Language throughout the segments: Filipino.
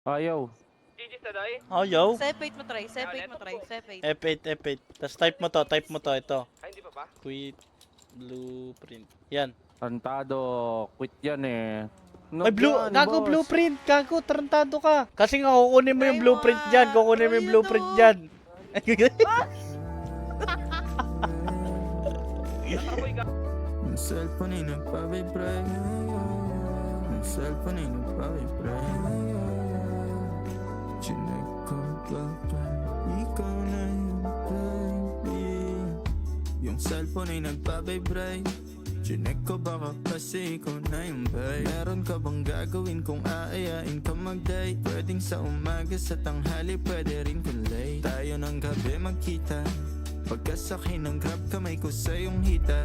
Ayaw. GG sa day. Ayaw. Separate mo try, separate mo try, separate. F8, F8. Tapos type mo to, ito. Ay, hindi pa ba? Quit blueprint. Yan. Tarantado. Quit yan eh. Ay, gago blueprint. Gago, tarantado ka. Kasi nga, kukunin mo yung blueprint dyan. Kukunin mo yung blueprint dyan. Ang cellphone ay nagpa-vibrate. Ang cellphone ay nagpa-vibrate. Chinek ko baka ikaw na yung baby. Yung cellphone ay nagpa-vibrate. Chinek ko baka kasi ikaw na yung babe. Meron ka bang gagawin kung aayain ka mag-date? Pwedeng sa umaga, sa tanghali, pwede rin kung late. Tayo ng gabi magkita. Pagkasakay ng grab, kamay ko sa iyong hita.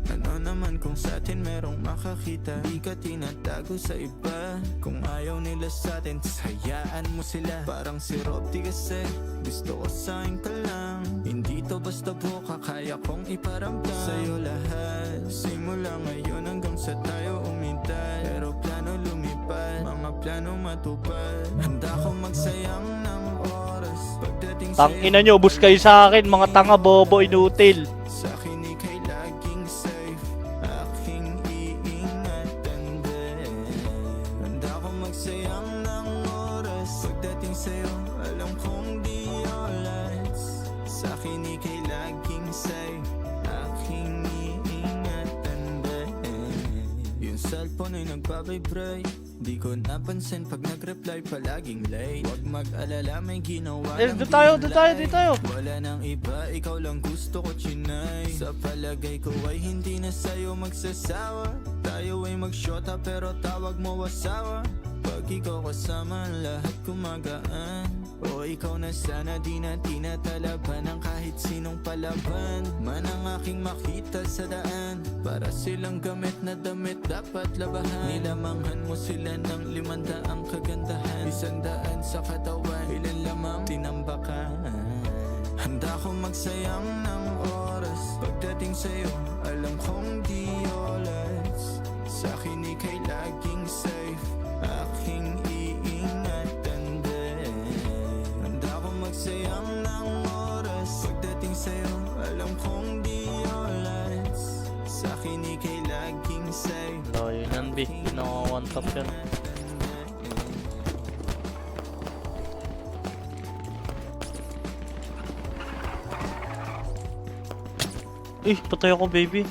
Ano naman kung sa atin merong makakita? Di ka tinatago sa iba. Kung ayaw nila sa atin, hayaan mo sila. Parang si Robby kasi gusto ko sa'yo ka lang. Hindi to basta buka, kaya kong iparamdam sa'yo lahat. Simula ngayon hanggang sa tayo umidad. Pero plano lumipad, mga plano matupad. Handa ko magsayang ng oras pagdating sa'yo. Tangina nyo, bus kayo sa akin, mga tanga, bobo, inutil. Sa akin ika'y laging safe, aking iingatan din. Handa ko magsayang ng oras pagdating sa'yo, alam kong di oras. Sa akin ika'y laging safe, aking iingatan din. Yung cellphone ay nagpa-vibrate. Di ko napansin pag nag-reply palaging late. Huwag mag-alala, may ginawa ng Doon tayo. Wala nang iba, ikaw lang gusto ko, chinay. Sa palagay ko ay hindi na sa'yo magsasawa. Tayo ay magsyota pero tawag mo asawa. Pag ikaw kasama, lahat kumagaan. O ikaw na sana, di na tinatalaban ng kahit sinong palaban man ang aking makita sa daan. Para silang gamit na damit dapat labahan. Nilamanghan mo sila ng 500 kagandahan. 100 sa katawan, ilan lamang tinambakan. Handa ko magsayang ng oras pagdating sa'yo, alam kong di oras. Sa akin ika'y laging safe, aking iingatan din. Handa ko magsayang ng oras pagdating sa'yo, alam kong di oras. Sa akin ika'y laging safe. Layo yan, B. Naka one top yan. Patay ako, baby.